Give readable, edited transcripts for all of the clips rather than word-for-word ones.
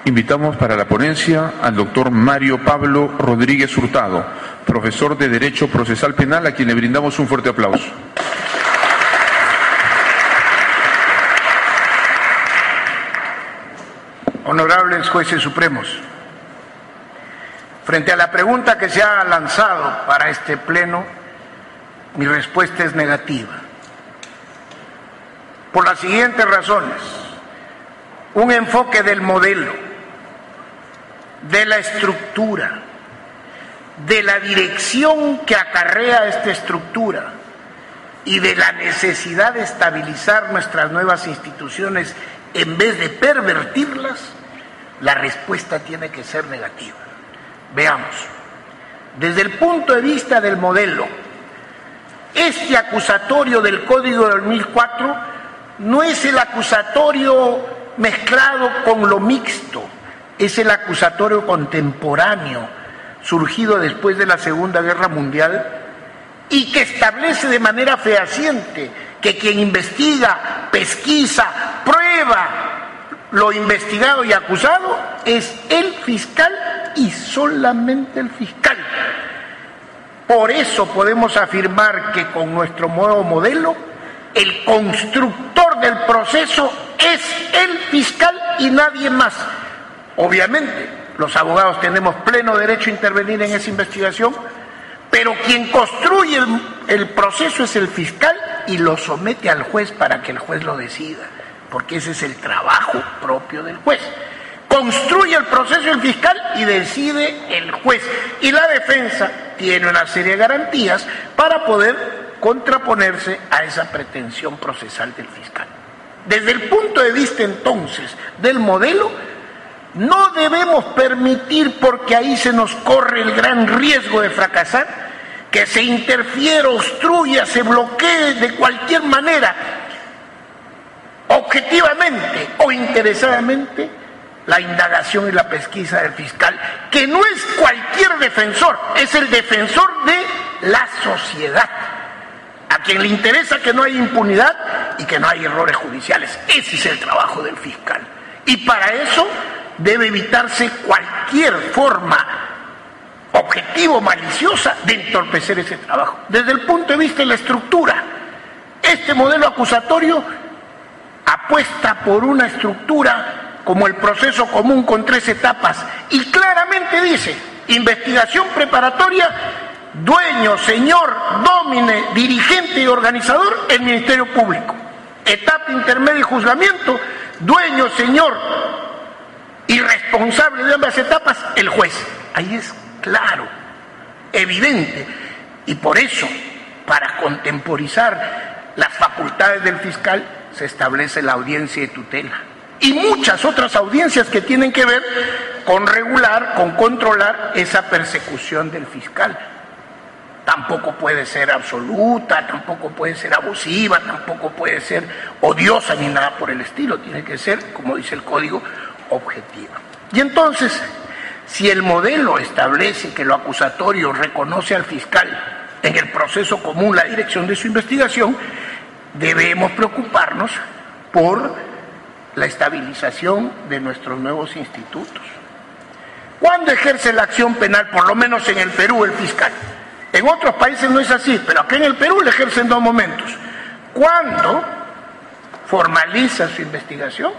Invitamos para la ponencia al doctor Mario Pablo Rodríguez Hurtado, profesor de Derecho Procesal Penal, a quien le brindamos un fuerte aplauso. Honorables jueces supremos, frente a la pregunta que se ha lanzado para este pleno, mi respuesta es negativa. Por las siguientes razones: un enfoque del modelo, de la estructura, de la dirección que acarrea esta estructura y de la necesidad de estabilizar nuestras nuevas instituciones en vez de pervertirlas, la respuesta tiene que ser negativa. Veamos. Desde el punto de vista del modelo, este acusatorio del Código de 2004 no es el acusatorio mezclado con lo mixto, es el acusatorio contemporáneo, surgido después de la Segunda Guerra Mundial, y que establece de manera fehaciente que quien investiga, pesquisa, prueba lo investigado y acusado es el fiscal y solamente el fiscal. Por eso podemos afirmar que con nuestro nuevo modelo, el constructor del proceso es el fiscal y nadie más. Obviamente, los abogados tenemos pleno derecho a intervenir en esa investigación, pero quien construye el proceso es el fiscal y lo somete al juez para que el juez lo decida, porque ese es el trabajo propio del juez. Construye el proceso el fiscal y decide el juez. Y la defensa tiene una serie de garantías para poder contraponerse a esa pretensión procesal del fiscal. Desde el punto de vista entonces del modelo, no debemos permitir, porque ahí se nos corre el gran riesgo de fracasar, que se interfiera, obstruya, se bloquee de cualquier manera, objetivamente o interesadamente, la indagación y la pesquisa del fiscal, que no es cualquier defensor, es el defensor de la sociedad, a quien le interesa que no haya impunidad y que no haya errores judiciales. Ese es el trabajo del fiscal. Y para eso debe evitarse cualquier forma objetiva o maliciosa de entorpecer ese trabajo. Desde el punto de vista de la estructura, este modelo acusatorio apuesta por una estructura como el proceso común con 3 etapas y claramente dice: investigación preparatoria, dueño, señor, dómine, dirigente y organizador, el Ministerio Público. Etapa intermedia y juzgamiento, dueño, señor y responsable de ambas etapas, el juez. Ahí es claro, evidente, y por eso, para contemporizar las facultades del fiscal, se establece la audiencia de tutela y muchas otras audiencias que tienen que ver con regular, con controlar esa persecución del fiscal. Tampoco puede ser absoluta, tampoco puede ser abusiva, tampoco puede ser odiosa ni nada por el estilo. Tiene que ser, como dice el Código, objetiva. Y entonces, si el modelo establece que lo acusatorio reconoce al fiscal en el proceso común la dirección de su investigación, debemos preocuparnos por la estabilización de nuestros nuevos institutos. ¿Cuándo ejerce la acción penal, por lo menos en el Perú, el fiscal? En otros países no es así, pero aquí en el Perú le ejerce en 2 momentos. Cuando formaliza su investigación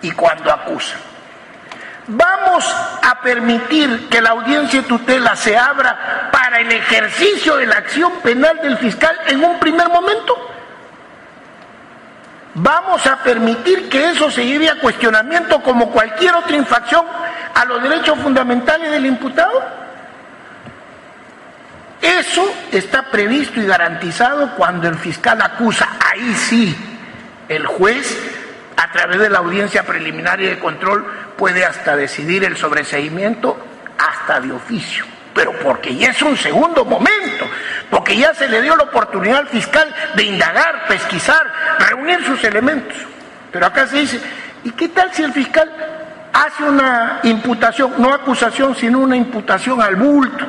y cuando acusa. ¿Vamos a permitir que la audiencia de tutela se abra para el ejercicio de la acción penal del fiscal en un primer momento? ¿Vamos a permitir que eso se lleve a cuestionamiento como cualquier otra infracción a los derechos fundamentales del imputado? Eso está previsto y garantizado cuando el fiscal acusa. Ahí sí, el juez, a través de la audiencia preliminar y de control, puede hasta decidir el sobreseimiento hasta de oficio, pero porque ya es un segundo momento, porque ya se le dio la oportunidad al fiscal de indagar, pesquisar, reunir sus elementos. Pero acá se dice, ¿y qué tal si el fiscal hace una imputación, no acusación, sino una imputación al bulto,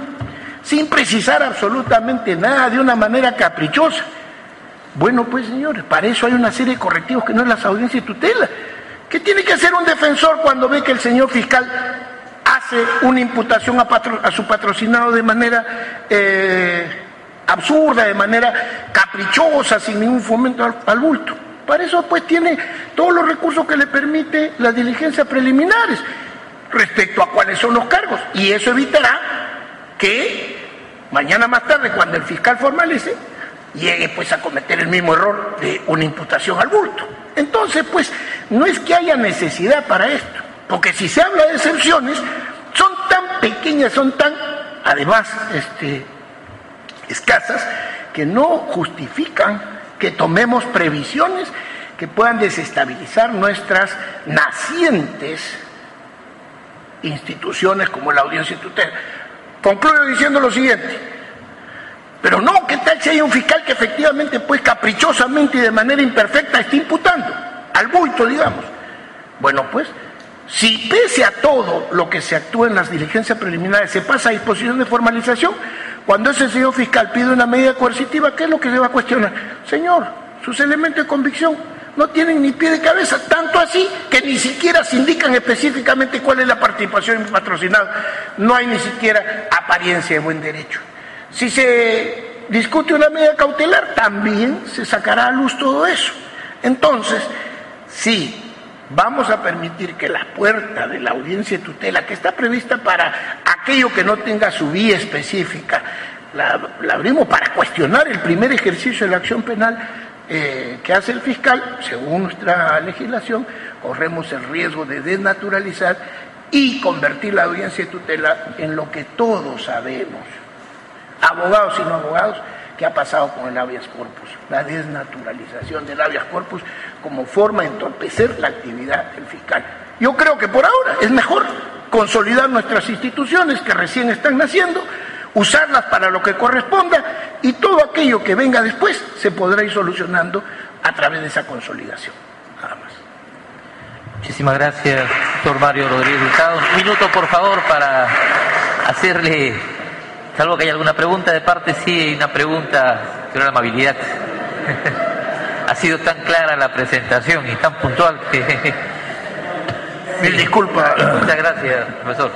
sin precisar absolutamente nada, de una manera caprichosa? Bueno, pues señores, para eso hay una serie de correctivos que no es las audiencias de tutela. ¿Qué tiene que hacer un defensor cuando ve que el señor fiscal hace una imputación a su patrocinado de manera absurda, de manera caprichosa, sin ningún fomento al bulto? Para eso pues tiene todos los recursos que le permite las diligencias preliminares respecto a cuáles son los cargos, y eso evitará que mañana más tarde, cuando el fiscal formalice, llegue pues a cometer el mismo error de una imputación al bulto. Entonces pues no es que haya necesidad para esto, porque si se habla de excepciones, son tan pequeñas, son tan además escasas, que no justifican que tomemos previsiones que puedan desestabilizar nuestras nacientes instituciones como la audiencia de tutela. Concluyo diciendo lo siguiente: pero no, ¿qué tal si hay un fiscal que efectivamente, pues caprichosamente y de manera imperfecta está imputando al bulto, digamos? Bueno, pues, si pese a todo lo que se actúa en las diligencias preliminares se pasa a disposición de formalización, cuando ese señor fiscal pide una medida coercitiva, ¿qué es lo que se va a cuestionar? Señor, sus elementos de convicción no tienen ni pie de cabeza, tanto así que ni siquiera se indican específicamente cuál es la participación en patrocinado. No hay ni siquiera apariencia de buen derecho. Si se discute una medida cautelar, también se sacará a luz todo eso. Entonces, sí, vamos a permitir que la puerta de la audiencia de tutela, que está prevista para aquello que no tenga su vía específica, la abrimos para cuestionar el primer ejercicio de la acción penal que hace el fiscal. Según nuestra legislación, corremos el riesgo de desnaturalizar y convertir la audiencia de tutela en lo que todos sabemos, abogados y no abogados, que ha pasado con el habeas corpus, la desnaturalización del habeas corpus como forma de entorpecer la actividad del fiscal. Yo creo que por ahora es mejor consolidar nuestras instituciones que recién están naciendo, usarlas para lo que corresponda, y todo aquello que venga después se podrá ir solucionando a través de esa consolidación. Nada más. Muchísimas gracias, doctor Mario Rodríguez Hurtado. Un minuto, por favor, para hacerle, salvo que haya alguna pregunta de parte, sí hay una pregunta, creo, la amabilidad. Ha sido tan clara la presentación y tan puntual que... Mil disculpas. Muchas gracias, profesor.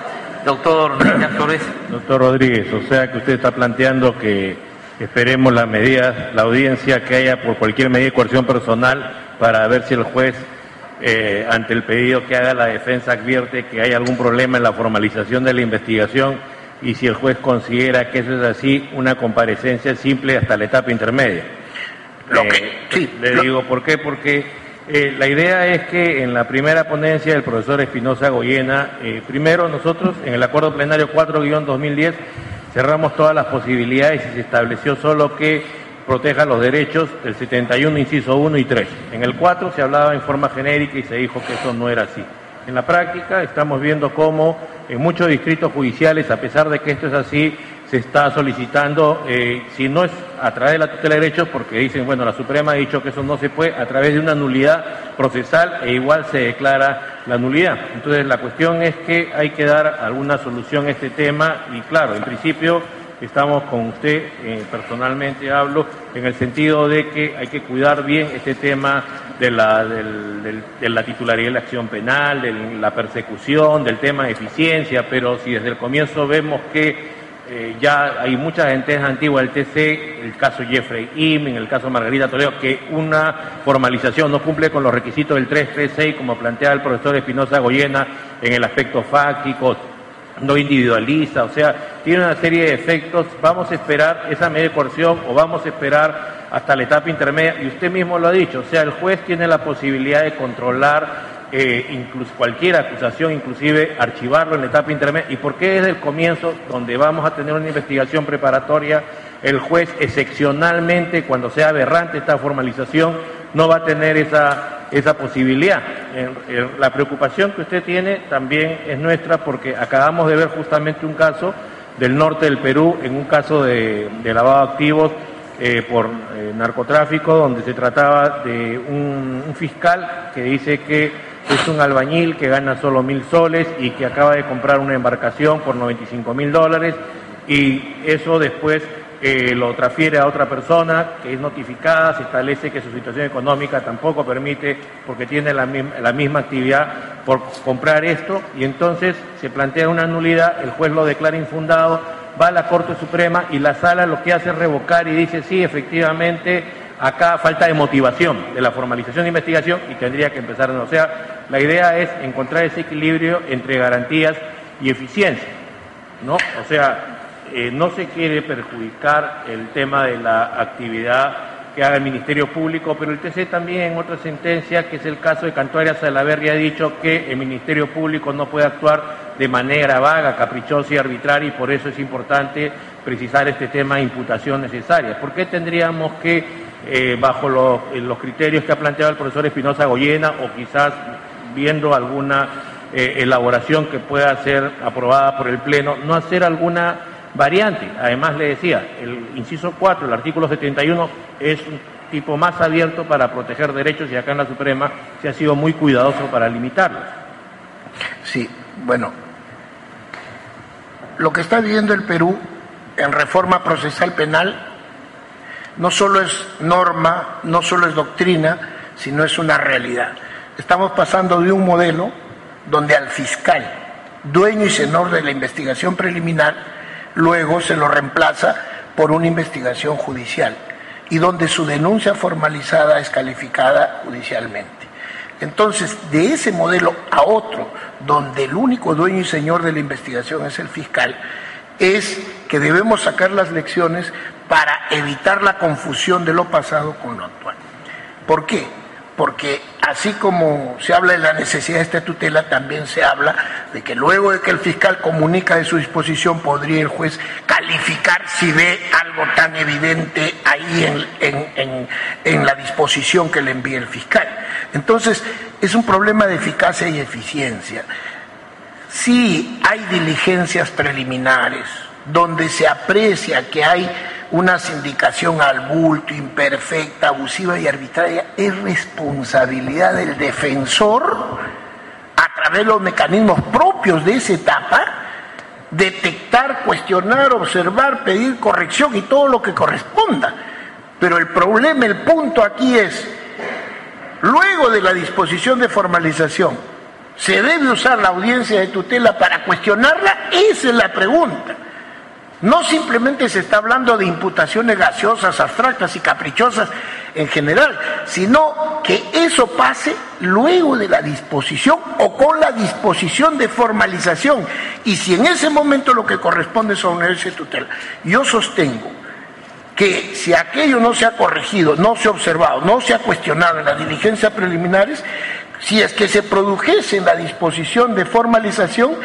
Doctor Flores. Doctor Rodríguez, o sea que usted está planteando que esperemos las medidas, la audiencia que haya por cualquier medida de coerción personal para ver si el juez, ante el pedido que haga la defensa, advierte que hay algún problema en la formalización de la investigación, y si el juez considera que eso es así, una comparecencia simple hasta la etapa intermedia. Digo, ¿por qué? Porque la idea es que en la primera ponencia del profesor Espinosa Goyena, primero nosotros en el acuerdo plenario 4-2010 cerramos todas las posibilidades y se estableció solo que proteja los derechos del 71, inciso 1 y 3. En el 4 se hablaba en forma genérica y se dijo que eso no era así. En la práctica estamos viendo cómo en muchos distritos judiciales, a pesar de que esto es así, se está solicitando, si no es a través de la tutela de derechos, porque dicen, bueno, la Suprema ha dicho que eso no se puede, a través de una nulidad procesal, e igual se declara la nulidad. Entonces la cuestión es que hay que dar alguna solución a este tema, y claro, en principio estamos con usted, personalmente hablo, en el sentido de que hay que cuidar bien este tema de la titularidad de la acción penal, de la persecución, del tema de eficiencia, pero si desde el comienzo vemos que ya hay muchas sentencias antiguas del TC, el caso Jeffrey Im, el caso Margarita Toledo, que una formalización no cumple con los requisitos del 336, como planteaba el profesor Espinosa Goyena, en el aspecto fáctico, no individualiza, o sea, tiene una serie de efectos. Vamos a esperar esa medida de coerción o vamos a esperar hasta la etapa intermedia, y usted mismo lo ha dicho, o sea, el juez tiene la posibilidad de controlar incluso cualquier acusación, inclusive archivarlo en la etapa intermedia. ¿Y por qué desde el comienzo, donde vamos a tener una investigación preparatoria, el juez excepcionalmente, cuando sea aberrante esta formalización, no va a tener esa posibilidad? La preocupación que usted tiene también es nuestra, porque acabamos de ver justamente un caso del norte del Perú, en un caso de lavado de activos por narcotráfico, donde se trataba de un fiscal que dice que es un albañil que gana solo 1.000 soles y que acaba de comprar una embarcación por $95.000, y eso después lo transfiere a otra persona que es notificada, se establece que su situación económica tampoco permite, porque tiene la misma actividad, por comprar esto, y entonces se plantea una nulidad, el juez lo declara infundado, va a la Corte Suprema y la Sala lo que hace es revocar y dice sí, efectivamente, acá falta de motivación de la formalización de investigación y tendría que empezar. O sea, la idea es encontrar ese equilibrio entre garantías y eficiencia, ¿no? O sea, no se quiere perjudicar el tema de la actividad que haga el Ministerio Público, pero el TC también en otra sentencia, que es el caso de Cantuaria Salaverry, ha dicho que el Ministerio Público no puede actuar de manera vaga, caprichosa y arbitraria, y por eso es importante precisar este tema de imputación necesaria. ¿Por qué tendríamos que, bajo los criterios que ha planteado el profesor Espinosa Goyena, o quizás viendo alguna elaboración que pueda ser aprobada por el Pleno, no hacer alguna variante? Además, le decía, el inciso 4, el artículo 71, es un tipo más abierto para proteger derechos, y acá en la Suprema se ha sido muy cuidadoso para limitarlos. Sí, bueno, lo que está viviendo el Perú en reforma procesal penal no solo es norma, no solo es doctrina, sino es una realidad. Estamos pasando de un modelo donde al fiscal, dueño y señor de la investigación preliminar, luego se lo reemplaza por una investigación judicial y donde su denuncia formalizada es calificada judicialmente. Entonces, de ese modelo a otro, donde el único dueño y señor de la investigación es el fiscal, es que debemos sacar las lecciones para evitar la confusión de lo pasado con lo actual. ¿Por qué? Porque así como se habla de la necesidad de esta tutela, también se habla de que luego de que el fiscal comunica de su disposición, podría el juez calificar si ve algo tan evidente ahí en la disposición que le envía el fiscal. Entonces, es un problema de eficacia y eficiencia. Sí hay diligencias preliminares donde se aprecia que hay una sindicación al bulto, imperfecta, abusiva y arbitraria, es responsabilidad del defensor, a través de los mecanismos propios de esa etapa, detectar, cuestionar, observar, pedir corrección y todo lo que corresponda. Pero el problema, el punto aquí es, luego de la disposición de formalización, ¿se debe usar la audiencia de tutela para cuestionarla? Esa es la pregunta. No simplemente se está hablando de imputaciones gaseosas, abstractas y caprichosas en general, sino que eso pase luego de la disposición o con la disposición de formalización. Y si en ese momento lo que corresponde es a una audiencia de tutela, yo sostengo que si aquello no se ha corregido, no se ha observado, no se ha cuestionado en las diligencias preliminares, si es que se produjese en la disposición de formalización,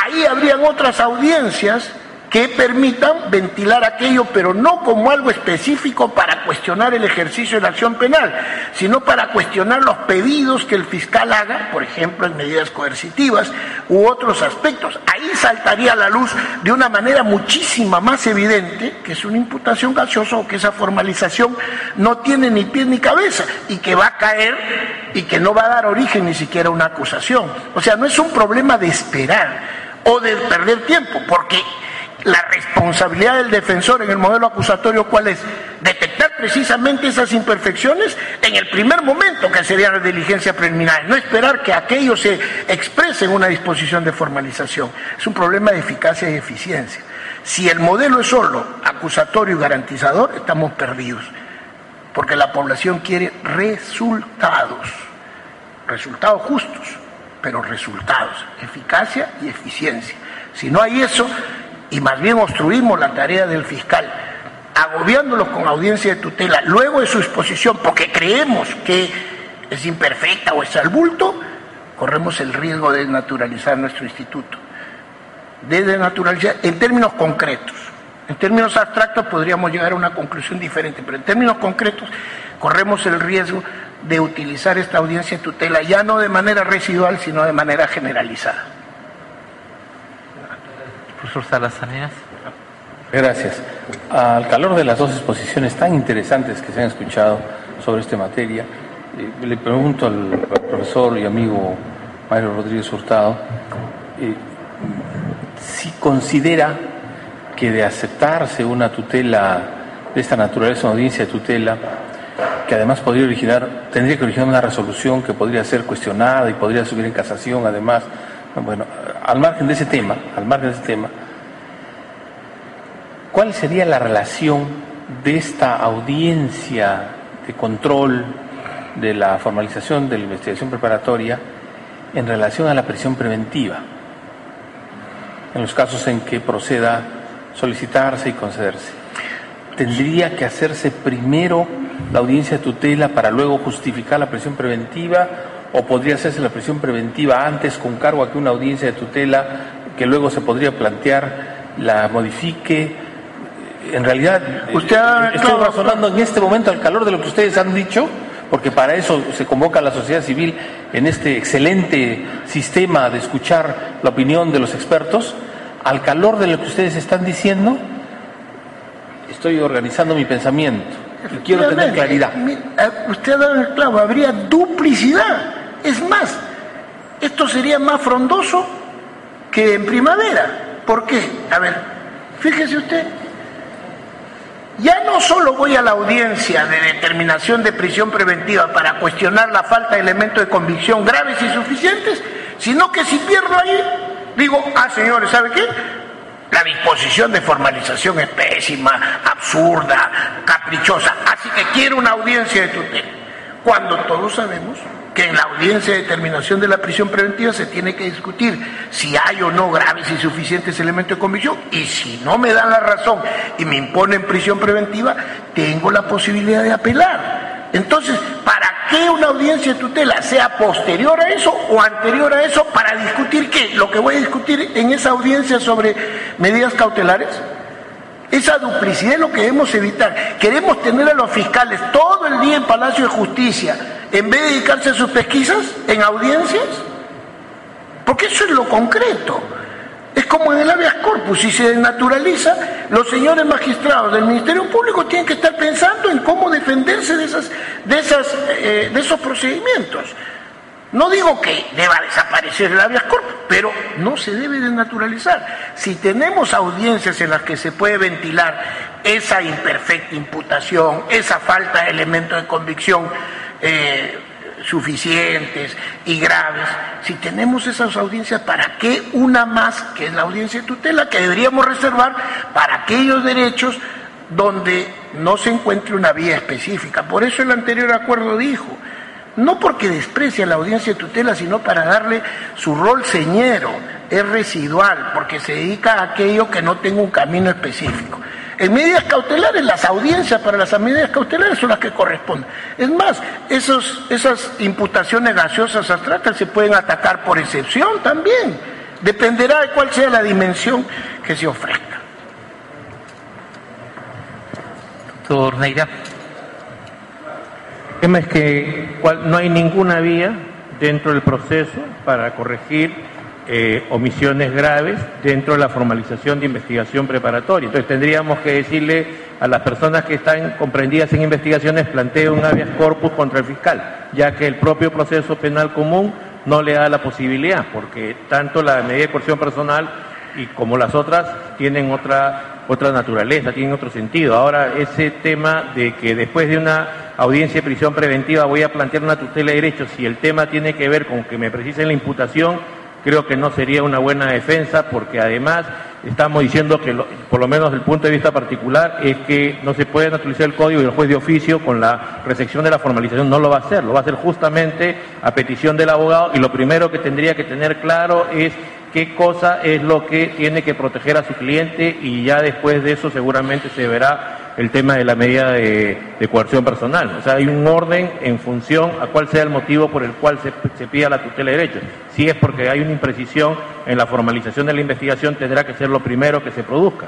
ahí habrían otras audiencias que permitan ventilar aquello, pero no como algo específico para cuestionar el ejercicio de la acción penal, sino para cuestionar los pedidos que el fiscal haga, por ejemplo, en medidas coercitivas u otros aspectos. Ahí saltaría a la luz de una manera muchísima más evidente que es una imputación gaseosa o que esa formalización no tiene ni pies ni cabeza y que va a caer y que no va a dar origen ni siquiera a una acusación. O sea, no es un problema de esperar o de perder tiempo, porque la responsabilidad del defensor en el modelo acusatorio, ¿cuál es? Detectar precisamente esas imperfecciones en el primer momento, que serían las diligencias preliminares, no esperar que aquello se exprese en una disposición de formalización. Es un problema de eficacia y eficiencia. Si el modelo es solo acusatorio y garantizador, estamos perdidos, porque la población quiere resultados justos, pero resultados, eficacia y eficiencia. Si no hay eso, y más bien obstruimos la tarea del fiscal, agobiándolos con audiencia de tutela, luego de su exposición, porque creemos que es imperfecta o es al bulto, corremos el riesgo de desnaturalizar nuestro instituto. De desnaturalizar en términos concretos. En términos abstractos podríamos llegar a una conclusión diferente, pero en términos concretos corremos el riesgo de utilizar esta audiencia de tutela ya no de manera residual, sino de manera generalizada. Profesor Salas Salinas. Gracias. Al calor de las dos exposiciones tan interesantes que se han escuchado sobre esta materia, le pregunto al profesor y amigo Mario Rodríguez Hurtado si considera que de aceptarse una tutela de esta naturaleza, una audiencia de tutela, que además tendría que originar una resolución que podría ser cuestionada y podría subir en casación, además. Bueno, al margen de ese tema, ¿cuál sería la relación de esta audiencia de control de la formalización de la investigación preparatoria en relación a la prisión preventiva, en los casos en que proceda solicitarse y concederse? ¿Tendría que hacerse primero la audiencia de tutela para luego justificar la prisión preventiva, o podría hacerse la prisión preventiva antes con cargo a que una audiencia de tutela que luego se podría plantear la modifique? En realidad, estoy razonando en este momento al calor de lo que ustedes han dicho, porque para eso se convoca a la sociedad civil en este excelente sistema de escuchar la opinión de los expertos. Al calor de lo que ustedes están diciendo, estoy organizando mi pensamiento y quiero tener claridad. Usted ha dado el clavo, habría duplicidad. Es más, esto sería más frondoso que en primavera. ¿Por qué? A ver, fíjese usted. Ya no solo voy a la audiencia de determinación de prisión preventiva para cuestionar la falta de elementos de convicción graves y suficientes, sino que si pierdo ahí, digo, señores, ¿sabe qué? La disposición de formalización es pésima, absurda, caprichosa, así que quiero una audiencia de tutela. Cuando todos sabemos que en la audiencia de determinación de la prisión preventiva se tiene que discutir si hay o no graves y suficientes elementos de convicción, y si no me dan la razón y me imponen prisión preventiva, tengo la posibilidad de apelar. Entonces, ¿para qué una audiencia de tutela? ¿Sea posterior a eso o anterior a eso? ¿Para discutir qué? ¿Lo que voy a discutir en esa audiencia sobre medidas cautelares? Esa duplicidad es lo que debemos evitar. Queremos tener a los fiscales todo el día en Palacio de Justicia en vez de dedicarse a sus pesquisas en audiencias, porque eso es lo concreto. Es como en el habeas corpus, si se desnaturaliza, los señores magistrados del Ministerio Público tienen que estar pensando en cómo defenderse de esos procedimientos. No digo que deba desaparecer el habeas corpus, pero no se debe desnaturalizar. Si tenemos audiencias en las que se puede ventilar esa imperfecta imputación, esa falta de elementos de convicción suficientes y graves, si tenemos esas audiencias, ¿para qué una más, que es la audiencia de tutela, que deberíamos reservar para aquellos derechos donde no se encuentre una vía específica? Por eso el anterior acuerdo dijo, no porque desprecia la audiencia de tutela, sino para darle su rol señero, es residual, porque se dedica a aquello que no tenga un camino específico. En medidas cautelares, las audiencias para las medidas cautelares son las que corresponden. Es más, esas imputaciones gaseosas abstractas se pueden atacar por excepción también. Dependerá de cuál sea la dimensión que se ofrezca. Doctor Neira. El tema es que no hay ninguna vía dentro del proceso para corregir omisiones graves dentro de la formalización de investigación preparatoria. Entonces tendríamos que decirle a las personas que están comprendidas en investigaciones, plantee un habeas corpus contra el fiscal, ya que el propio proceso penal común no le da la posibilidad, porque tanto la medida de coerción personal y como las otras tienen otra naturaleza, tienen otro sentido. Ahora, ese tema de que después de una audiencia de prisión preventiva voy a plantear una tutela de derechos, si el tema tiene que ver con que me precisen la imputación, creo que no sería una buena defensa, porque además estamos diciendo que, por lo menos desde el punto de vista particular, es que no se puede naturalizar el código y el juez de oficio con la recepción de la formalización no lo va a hacer, lo va a hacer justamente a petición del abogado, y lo primero que tendría que tener claro es qué cosa es lo que tiene que proteger a su cliente, y ya después de eso seguramente se verá el tema de la medida de coerción personal. O sea, hay un orden en función a cuál sea el motivo por el cual se pida la tutela de derechos. Si es porque hay una imprecisión en la formalización de la investigación, tendrá que ser lo primero que se produzca.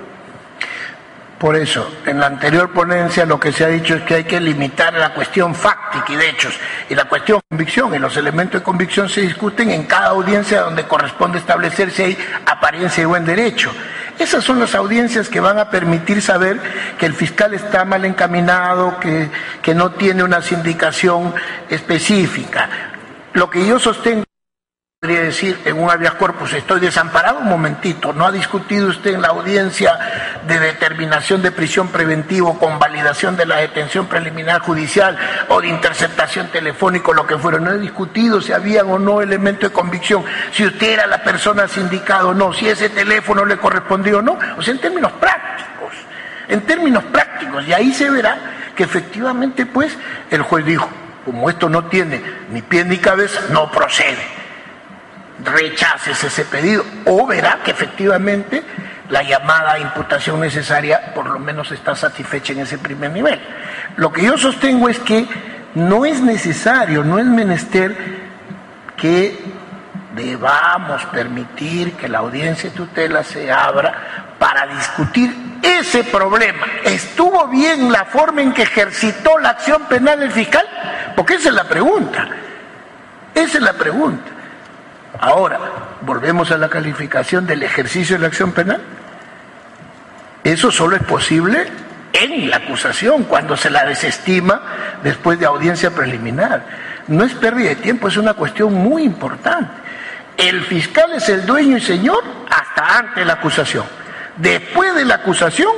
Por eso, en la anterior ponencia lo que se ha dicho es que hay que limitar la cuestión fáctica y de hechos, y la cuestión de convicción, y los elementos de convicción se discuten en cada audiencia donde corresponde establecer si hay apariencia de buen derecho. Esas son las audiencias que van a permitir saber que el fiscal está mal encaminado, que no tiene una sindicación específica. Lo que yo sostengo Podría decir en un habeas corpus, estoy desamparado, un momentito, ¿no ha discutido usted en la audiencia de determinación de prisión preventiva con validación de la detención preliminar judicial o de interceptación telefónica, lo que fuera? No he discutido si habían o no elementos de convicción, si usted era la persona sindicada o no, si ese teléfono le correspondió o no, o sea, en términos prácticos, y ahí se verá que efectivamente pues el juez dijo, como esto no tiene ni pie ni cabeza, no procede. Rechaces ese pedido, o verá que efectivamente la llamada imputación necesaria por lo menos está satisfecha en ese primer nivel. Lo que yo sostengo es que no es necesario, no es menester que debamos permitir que la audiencia de tutela se abra para discutir ese problema. ¿Estuvo bien la forma en que ejercitó la acción penal el fiscal? Porque esa es la pregunta. Ahora, volvemos a la calificación del ejercicio de la acción penal. Eso solo es posible en la acusación, cuando se la desestima después de audiencia preliminar. No es pérdida de tiempo, es una cuestión muy importante. El fiscal es el dueño y señor hasta antes de la acusación. Después de la acusación,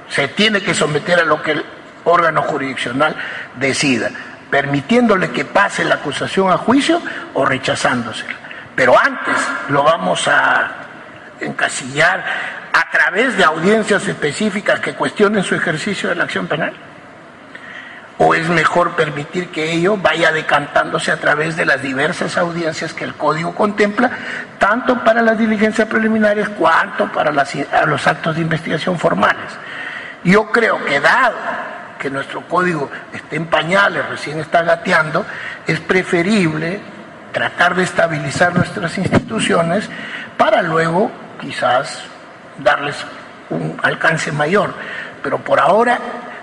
se tiene que someter a lo que el órgano jurisdiccional decida, permitiéndole que pase la acusación a juicio o rechazándosela. Pero antes lo vamos a encasillar a través de audiencias específicas que cuestionen su ejercicio de la acción penal. ¿O es mejor permitir que ello vaya decantándose a través de las diversas audiencias que el Código contempla, tanto para las diligencias preliminares cuanto para los actos de investigación formales? Yo creo que dado que nuestro Código está en pañales, recién está gateando, es preferible tratar de estabilizar nuestras instituciones para luego quizás darles un alcance mayor. Pero por ahora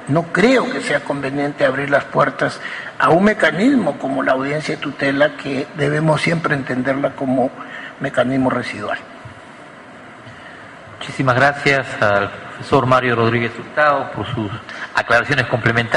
no creo que sea conveniente abrir las puertas a un mecanismo como la audiencia de tutela, que debemos siempre entenderla como mecanismo residual. Muchísimas gracias al profesor Mario Rodríguez Hurtado por sus aclaraciones complementarias.